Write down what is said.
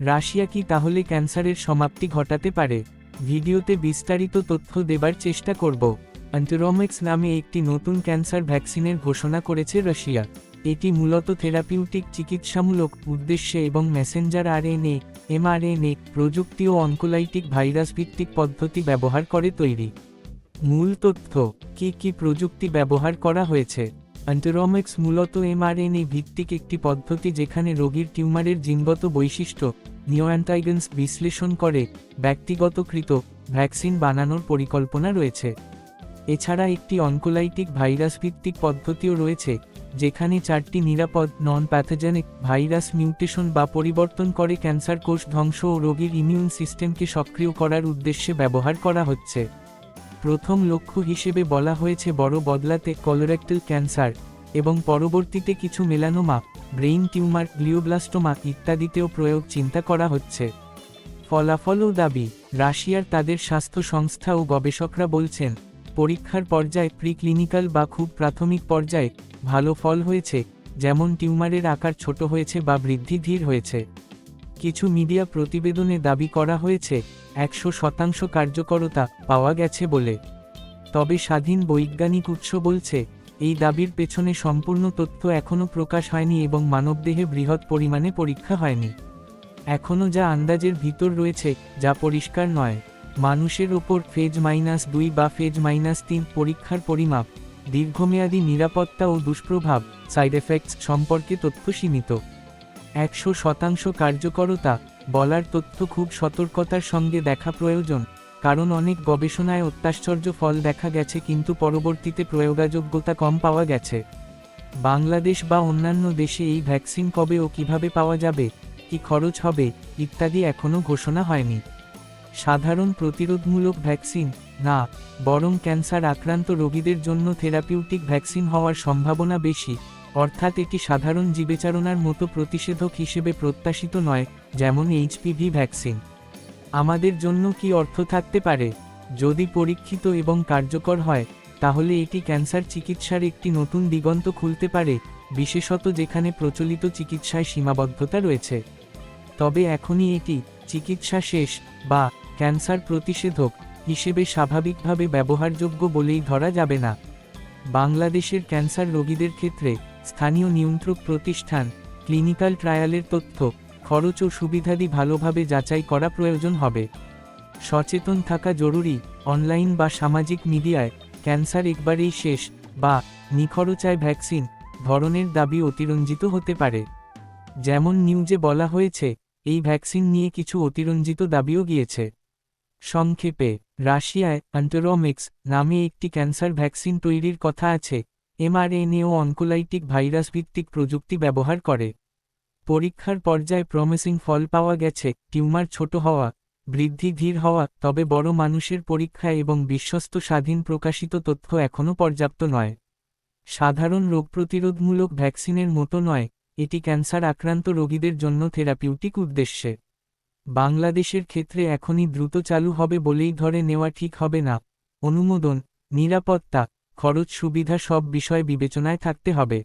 Russia কি তাহলে ক্যান্সারের সমাপ্তি ঘটাতে পারে? ভিডিওতে বিস্তারিত তথ্য দেবার চেষ্টা করব। অ্যান্টিরোমিক্স নামে একটি নতুন ক্যান্সার ভ্যাকসিনের ঘোষণা করেছে রাশিয়া। এটি মূলত থেরাপিউটিক চিকিৎসামূলক উদ্দেশ্যে এবং মেসেঞ্জার আরএনএ, এমআরএনএ প্রযুক্তি ও অনকোলাইটিক ভাইরাস ভিত্তিক পদ্ধতি ব্যবহার করে তৈরি। মূল তথ্য: কি প্রযুক্তি ব্যবহার করা হয়েছে? অ্যান্টিরোমিক্স মূলত এমআরএনএ ভিত্তিক একটি পদ্ধতি যেখানে রোগীর টিউমারের জিনগত বৈশিষ্ট্য নিওঅ্যান্টিজেন্স বিশ্লেষণ করে ব্যক্তিগতকৃত ভ্যাকসিন বানানোর পরিকল্পনা রয়েছে। এছাড়া একটি অনকোলাইটিক ভাইরাস ভিত্তিক পদ্ধতিও রয়েছে, যেখানে 4টি নিরাপদ নন প্যাথোজেনিক ভাইরাস মিউটেশন বা পরিবর্তন করে ক্যান্সার কোষ ধ্বংস ও রোগীর ইমিউন সিস্টেমকে সক্রিয় করার উদ্দেশ্যে ব্যবহার করা হচ্ছে। প্রথম লক্ষ্য হিসেবে বলা হয়েছে বড় বদলাতে কলোরেক্টাল ক্যান্সার এবং পরবর্তীতে কিছু মেলানোমা, ব্রেইন টিউমার, গ্লিওব্লাস্টোমা ইত্যাদিতেও প্রয়োগ চিন্তা করা হচ্ছে। ফলাফল ও দাবি: রাশিয়ার তাদের স্বাস্থ্য সংস্থা ও গবেষকরা বলছেন, পরীক্ষার পর্যায়ে প্রিক্লিনিক্যাল বা খুব প্রাথমিক পর্যায়ে ভালো ফল হয়েছে, যেমন টিউমারের আকার ছোট হয়েছে বা বৃদ্ধি ধীর হয়েছে। কিছু মিডিয়া প্রতিবেদনে দাবি করা হয়েছে 100% কার্যকরতা পাওয়া গেছে বলে। তবে স্বাধীন বৈজ্ঞানিক উৎস বলছে, এই দাবির পেছনে সম্পূর্ণ তথ্য এখনও প্রকাশ হয়নি এবং মানবদেহে বৃহৎ পরিমাণে পরীক্ষা হয়নি। এখনও যা আন্দাজের ভিতর রয়েছে, যা পরিষ্কার নয়। মানুষের ওপর ফেজ -2 বা ফেজ -3 পরীক্ষার পরিমাপ, দীর্ঘমেয়াদী নিরাপত্তা ও দুষ্প্রভাব সাইড এফেক্টস সম্পর্কে তথ্য সীমিত। 100% কার্যকরতা বলার তথ্য খুব সতর্কতার সঙ্গে দেখা প্রয়োজন, কারণ অনেক গবেষণায় অত্যাশ্চর্য ফল দেখা গেছে কিন্তু পরবর্তীতে প্রয়োগযোগ্যতা কম পাওয়া গেছে। বাংলাদেশ বা অন্যান্য দেশে এই ভ্যাকসিন কবে ও কিভাবে পাওয়া যাবে, কি খরচ হবে ইত্যাদি এখনও ঘোষণা হয়নি। সাধারণ প্রতিরোধমূলক ভ্যাকসিন না, বরং ক্যান্সার আক্রান্ত রোগীদের জন্য থেরাপিউটিক ভ্যাকসিন হওয়ার সম্ভাবনা বেশি, অর্থাৎ এটি সাধারণ জীবাণুচারণার মতো প্রতিষেধক হিসেবে প্রত্যাশিত নয়, যেমন এইচপিভি ভ্যাকসিন। আমাদের জন্য কি অর্থ থাকতে পারে? যদি পরীক্ষিত এবং কার্যকর হয়, তাহলে এটি ক্যান্সার চিকিৎসার একটি নতুন দিগন্ত খুলতে পারে, বিশেষত যেখানে প্রচলিত চিকিৎসায় সীমাবদ্ধতা রয়েছে। তবে এখনই এটি চিকিৎসা শেষ বা ক্যান্সার প্রতিষেধক হিসেবে স্বাভাবিকভাবে ব্যবহারযোগ্য বলেই ধরা যাবে না। বাংলাদেশের ক্যান্সার রোগীদের ক্ষেত্রে স্থানীয় নিয়ন্ত্রক প্রতিষ্ঠান, ক্লিনিক্যাল ট্রায়ালের তথ্য, খরচ ও সুবিধাদি ভালোভাবে যাচাই করা প্রয়োজন হবে। সচেতন থাকা জরুরি। অনলাইন বা সামাজিক মিডিয়ায় ক্যান্সার একবারেই শেষ বা নিখরচায় ভ্যাকসিন ধরনের দাবি অতিরঞ্জিত হতে পারে। যেমন নিউজে বলা হয়েছে, এই ভ্যাকসিন নিয়ে কিছু অতিরঞ্জিত দাবিও গিয়েছে। সংক্ষেপে, রাশিয়ায় অ্যান্টিরোমিক্স নামে একটি ক্যান্সার ভ্যাকসিন তৈরির কথা আছে, এমআরএনএ ও অনকোলাইটিক ভাইরাস ভিত্তিক প্রযুক্তি ব্যবহার করে। পরীক্ষার পর্যায়ে প্রমিসিং ফল পাওয়া গেছে, টিউমার ছোট হওয়া, বৃদ্ধি ধীর হওয়া। তবে বড় মানুষের পরীক্ষা এবং বিশ্বস্ত স্বাধীন প্রকাশিত তথ্য এখনও পর্যাপ্ত নয়। সাধারণ রোগ প্রতিরোধমূলক ভ্যাকসিনের মতো নয়, এটি ক্যান্সার আক্রান্ত রোগীদের জন্য থেরাপিউটিক উদ্দেশ্যে। বাংলাদেশের ক্ষেত্রে এখনই দ্রুত চালু হবে বলেই ধরে নেওয়া ঠিক হবে না। অনুমোদন, নিরাপত্তা, খরচ সুবিধা সব বিষয় বিবেচনায় থাকতে হবে।